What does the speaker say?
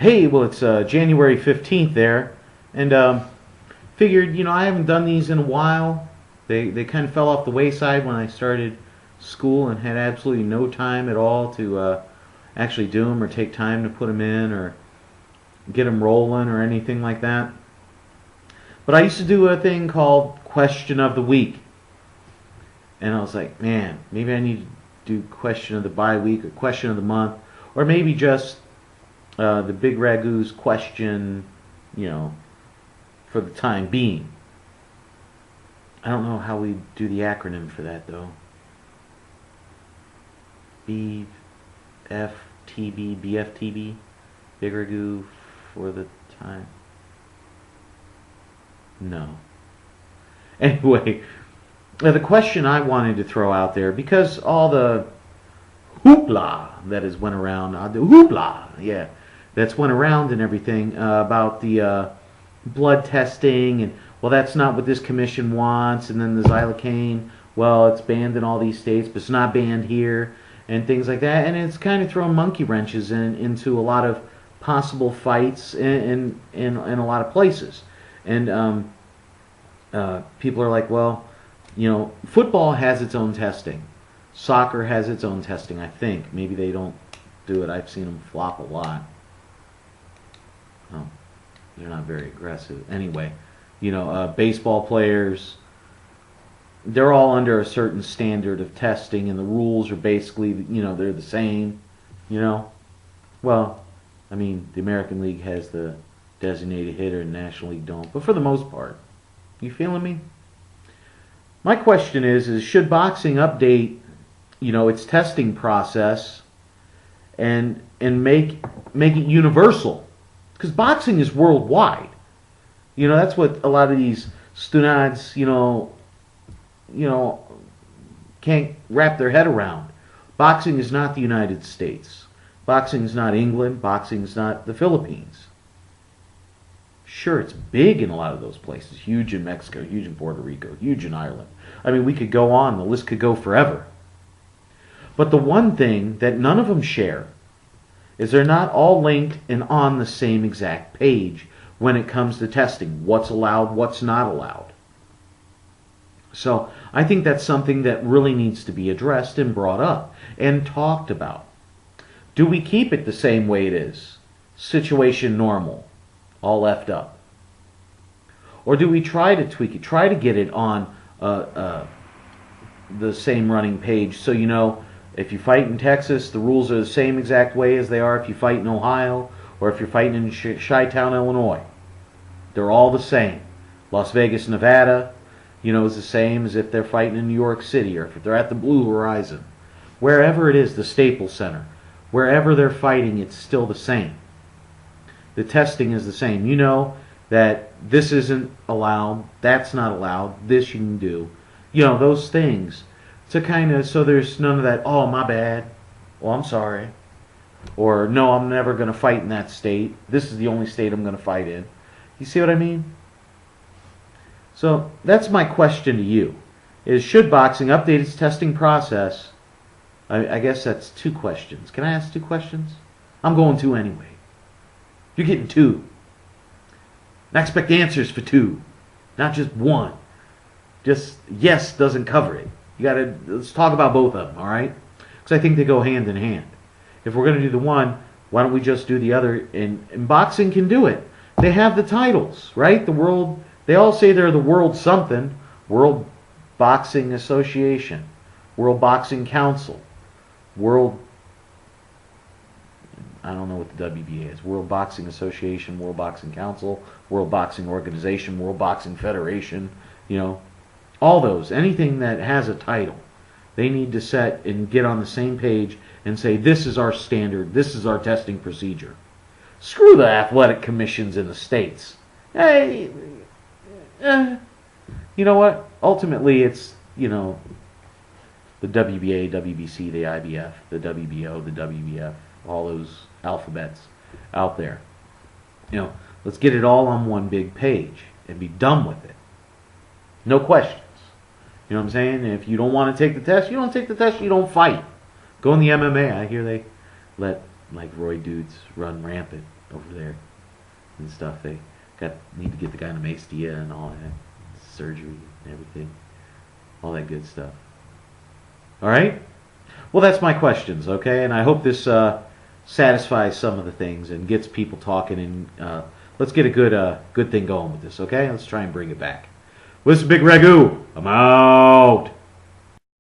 Hey, well, it's January 15th there, and figured, I haven't done these in a while. They kind of fell off the wayside when I started school and had absolutely no time at all to actually do them or take time to put them in or get them rolling or anything like that. But I used to do a thing called Question of the Week. And I was like, man, maybe I need to do Question of the Bi-Week or Question of the Month, or maybe just the Bigragu's question, for the time being. I don't know how we do the acronym for that, though. BFTB, BFTB, Bigragu for the time. No. Anyway, the question I wanted to throw out there, because all the hoopla that has went around, that's went around and everything about the blood testing, and well, that's not what this commission wants, and then the xylocaine, well, it's banned in all these states, but it's not banned here, and things like that, and it's kind of thrown monkey wrenches into a lot of possible fights in a lot of places, and people are like, well, football has its own testing, soccer has its own testing. I think maybe they don't do it. I've seen them flop a lot. Oh, they're not very aggressive. Anyway, baseball players, they're all under a certain standard of testing, and the rules are basically, they're the same. Well, I mean, the American League has the designated hitter, and the National League don't. But for the most part, you feeling me? My question is should boxing update, its testing process and make it universal? Because boxing is worldwide. That's what a lot of these stunads, can't wrap their head around. Boxing is not the United States. Boxing is not England. Boxing is not the Philippines. Sure, it's big in a lot of those places. Huge in Mexico, huge in Puerto Rico, huge in Ireland. I mean, we could go on. The list could go forever. But the one thing that none of them share is they're not all linked and on the same exact page when it comes to testing. What's allowed, what's not allowed. So I think that's something that really needs to be addressed and brought up and talked about. Do we keep it the same way it is? Situation normal, all left up. Or do we try to tweak it, try to get it on the same running page so if you fight in Texas, the rules are the same exact way as they are if you fight in Ohio or if you're fighting in Chi-Town, Illinois. They're all the same. Las Vegas, Nevada, is the same as if they're fighting in New York City or if they're at the Blue Horizon. Wherever it is, the Staples Center, wherever they're fighting, it's still the same. The testing is the same. That this isn't allowed, that's not allowed, this you can do. Those things. So there's none of that, oh, my bad, well, I'm sorry. Or, no, I'm never going to fight in that state. This is the only state I'm going to fight in. You see what I mean? So that's my question to you. Should boxing update its testing process? I guess that's 2 questions. Can I ask 2 questions? I'm going 2 anyway. You're getting 2. I expect answers for 2, not just 1. Just yes doesn't cover it. Let's talk about both of them, all right? Because I think they go hand in hand. If we're going to do the one, why don't we just do the other? And boxing can do it. They have the titles, right? They all say they're the world something. World Boxing Association, World Boxing Council, I don't know what the WBA is. World Boxing Association, World Boxing Council, World Boxing Organization, World Boxing Federation, all those. Anything that has a title, they need to set and get on the same page and say, this is our standard, this is our testing procedure. Screw the athletic commissions in the states. Hey, you know what? Ultimately, it's, the WBA, WBC, the IBF, the WBO, the WBF, all those alphabets out there. Let's get it all on one big page and be done with it. No questions. You know what I'm saying? If you don't want to take the test, you don't take the test, you don't fight. Go in the MMA. I hear they let Roy dudes run rampant. over there and stuff. They need to get the guy anesthesia and all that, surgery and everything, all that good stuff. All right. Well, that's my questions, okay? And I hope this satisfies some of the things and gets people talking. And let's get a good thing going with this, okay? Let's try and bring it back. Well, this is Bigragu. I'm out.